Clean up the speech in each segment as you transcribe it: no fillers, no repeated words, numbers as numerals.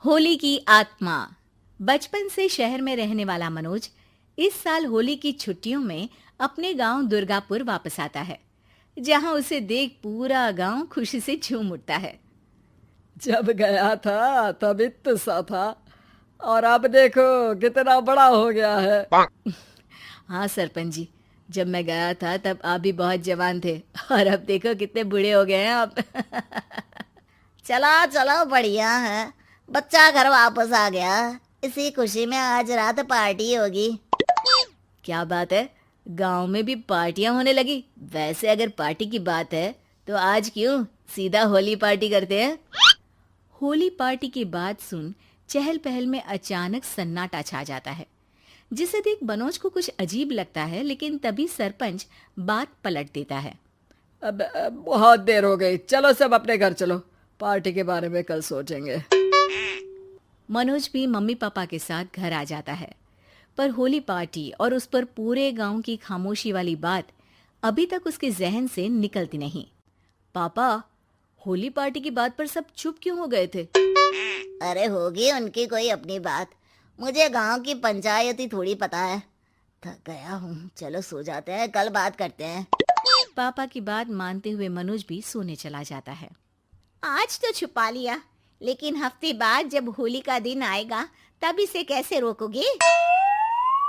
होली की आत्मा। बचपन से शहर में रहने वाला मनोज इस साल होली की छुट्टियों में अपने गांव दुर्गापुर वापस आता है, जहां उसे देख पूरा गांव खुशी से झूम उठता है। जब गया था तब इतना सा था और अब देखो कितना बड़ा हो गया है। हाँ सरपंच जी, जब मैं गया था तब आप भी बहुत जवान थे और अब देखो कितने बूढ़े हो गए हैं आप। चलो चलो बढ़िया है। बच्चा घर वापस आ गया। इसी खुशी में आज रात पार्टी होगी। क्या बात है, गांव में भी पार्टियां होने लगी। वैसे अगर पार्टी की बात है तो आज क्यों सीधा होली पार्टी करते हैं। होली पार्टी की बात सुन चहल पहल में अचानक सन्नाटा छा जाता है, जिसे देख मनोज को कुछ अजीब लगता है, लेकिन तभी सरपंच बात पलट देता है। अब बहुत देर हो गई, चलो सब अपने घर चलो, पार्टी के बारे में कल सोचेंगे। मनोज भी मम्मी पापा के साथ घर आ जाता है, पर होली पार्टी और उस पर पूरे गांव की खामोशी वाली बात अभी तक उसके जहन से निकलती नहीं। पापा, होली पार्टी की बात पर सब चुप क्यों हो गए थे? अरे होगी उनकी कोई अपनी बात। मुझे गांव की पंचायत ही थोड़ी पता है। थक गया हूँ, चलो सो जाते हैं, कल बात करते हैं। पापा की बात मानते हुए मनोज भी सोने चला जाता है। आज तो छुपा लिया, लेकिन हफ्ते बाद जब होली का दिन आएगा तब इसे कैसे रोकोगे?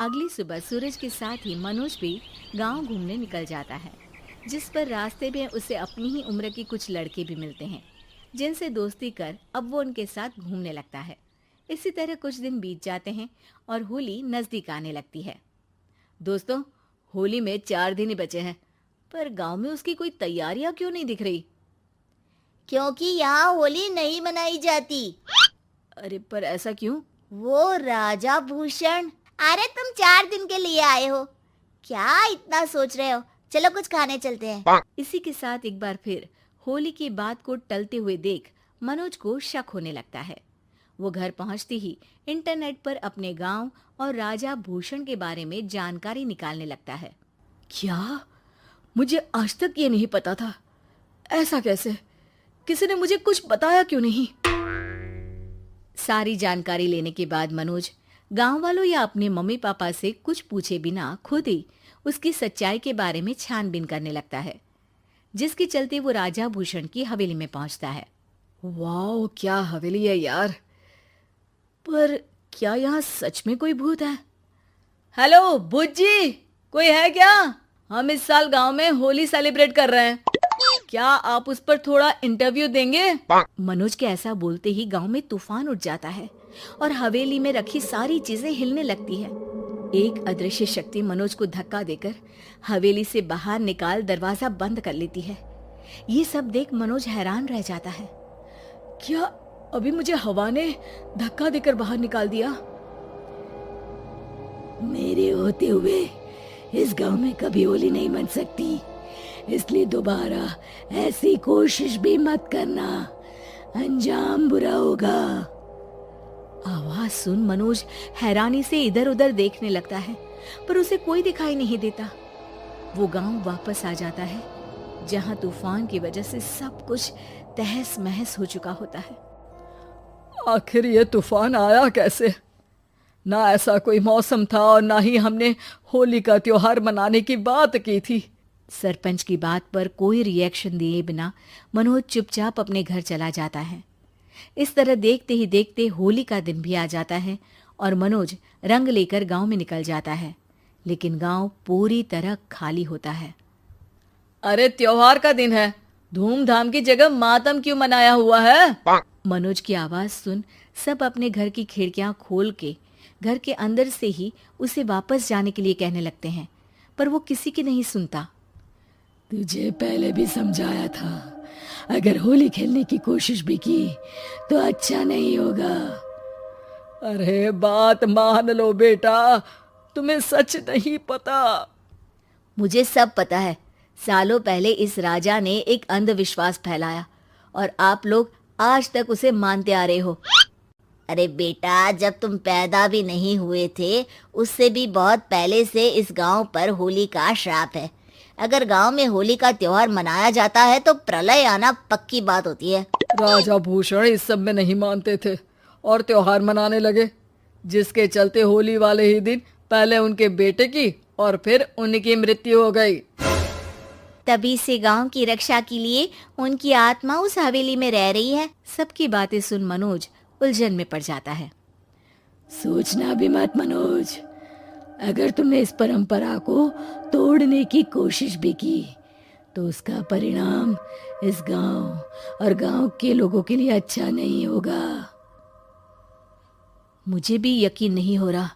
अगली सुबह सूरज के साथ ही मनोज भी गांव घूमने निकल जाता है, जिस पर रास्ते में उसे अपनी ही उम्र के कुछ लड़के भी मिलते हैं, जिनसे दोस्ती कर अब वो उनके साथ घूमने लगता है। इसी तरह कुछ दिन बीत जाते हैं और होली नजदीक आने लगती है। दोस्तों, होली में 4 दिन ही बचे हैं, पर गांव में उसकी कोई तैयारियां क्यों नहीं दिख रही? क्योंकि यहाँ होली नहीं मनाई जाती। अरे पर ऐसा क्यों? वो राजा भूषण। अरे तुम 4 दिन के लिए आए हो, क्या इतना सोच रहे हो? चलो कुछ खाने चलते हैं। इसी के साथ एक बार फिर होली की बात को टलते हुए देख मनोज को शक होने लगता है। वो घर पहुंचते ही इंटरनेट पर अपने गांव और राजा भूषण के बारे में जानकारी निकालने लगता है। क्या? मुझे आज तक ये नहीं पता था। ऐसा कैसे? किसी ने मुझे कुछ बताया क्यों नहीं? सारी जानकारी लेने के बाद मनोज गांव वालों या अपने मम्मी पापा से कुछ पूछे बिना खुद ही उसकी सच्चाई के बारे में छानबीन करने लगता है, जिसके चलते वो राजा भूषण की हवेली में पहुंचता है। वाह, क्या हवेली है यार। पर क्या यहाँ सच में कोई भूत है? हेलो भूत जी, कोई है क्या? हम इस साल गांव में होली सेलिब्रेट कर रहे हैं, क्या आप उस पर थोड़ा इंटरव्यू देंगे? मनोज के ऐसा बोलते ही गांव में तूफान उठ जाता है और हवेली में रखी सारी चीजें हिलने लगती है। एक अदृश्य शक्ति मनोज को धक्का देकर हवेली से बाहर निकाल दरवाजा बंद कर लेती है। ये सब देख मनोज हैरान रह जाता है। क्या अभी मुझे हवा ने धक्का देकर बाहर निकाल दिया? मेरे होते हुए इस गांव में कभी होली नहीं मन सकती, इसलिए दोबारा ऐसी कोशिश भी मत करना, अंजाम बुरा होगा। आवाज सुन मनोज हैरानी से इधर उधर देखने लगता है, पर उसे कोई दिखाई नहीं देता। वो गांव वापस आ जाता है, जहां तूफान की वजह से सब कुछ तहस महस हो चुका होता है। आखिर ये तूफान आया कैसे? ना ऐसा कोई मौसम था और ना ही हमने होली का त्योहार मनाने की बात की थी। सरपंच की बात पर कोई रिएक्शन दिए बिना मनोज चुपचाप अपने घर चला जाता है। इस तरह देखते ही देखते होली का दिन भी आ जाता है और मनोज रंग लेकर गांव में निकल जाता है, लेकिन गांव पूरी तरह खाली होता है। अरे त्योहार का दिन है, धूमधाम की जगह मातम क्यों मनाया हुआ है? मनोज की आवाज सुन सब अपने घर की खिड़कियां खोल के घर के अंदर से ही उसे वापस जाने के लिए कहने लगते हैं, पर वो किसी की नहीं सुनता। तुझे पहले भी समझाया था, अगर होली खेलने की कोशिश भी की तो अच्छा नहीं होगा। अरे बात मान लो बेटा, तुम्हें सच नहीं पता। मुझे सब पता है। सालों पहले इस राजा ने एक अंधविश्वास फैलाया और आप लोग आज तक उसे मानते आ रहे हो। अरे बेटा, जब तुम पैदा भी नहीं हुए थे उससे भी बहुत पहले से इस गांव पर होली का श्राप है। अगर गांव में होली का त्योहार मनाया जाता है तो प्रलय आना पक्की बात होती है। राजा भूषण इस सब में नहीं मानते थे और त्योहार मनाने लगे, जिसके चलते होली वाले ही दिन पहले उनके बेटे की और फिर उनकी मृत्यु हो गई। तभी से गांव की रक्षा के लिए उनकी आत्मा उस हवेली में रह रही है। सबकी बातें सुन मनोज उलझन में पड़ जाता है। सोचना भी मत मनोज, अगर तुमने इस परंपरा को तोड़ने की कोशिश भी की तो उसका परिणाम इस गांव और गांव के लोगों के लिए अच्छा नहीं होगा। मुझे भी यकीन नहीं हो रहा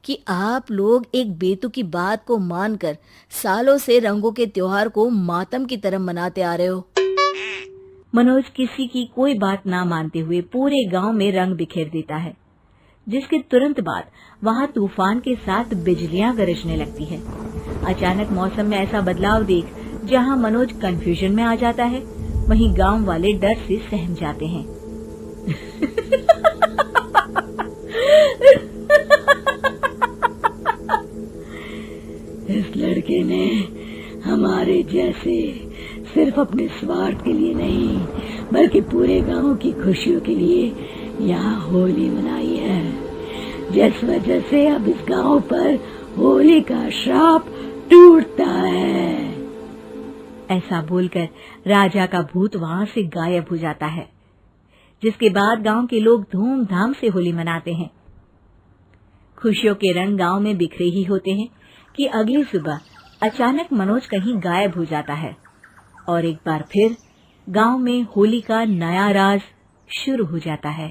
कि आप लोग एक बेतुकी बात को मानकर सालों से रंगों के त्योहार को मातम की तरह मनाते आ रहे हो। मनोज किसी की कोई बात ना मानते हुए पूरे गांव में रंग बिखेर देता है, जिसके तुरंत बाद वहां तूफान के साथ बिजलियां गरजने लगती है। अचानक मौसम में ऐसा बदलाव देख जहां मनोज कंफ्यूजन में आ जाता है, वहीं गांव वाले डर से सहम जाते हैं। इस लड़के ने हमारे जैसे सिर्फ अपने स्वार्थ के लिए नहीं बल्कि पूरे गांव की खुशियों के लिए यहाँ होली मनाई है, जिस वजह से अब इस गांव पर होली का श्राप टूटता है। ऐसा बोलकर राजा का भूत वहां से गायब हो जाता है, जिसके बाद गांव के लोग धूमधाम से होली मनाते हैं। खुशियों के रंग गांव में बिखरे ही होते हैं कि अगली सुबह अचानक मनोज कहीं गायब हो जाता है और एक बार फिर गांव में होली का नया राज शुरू हो जाता है।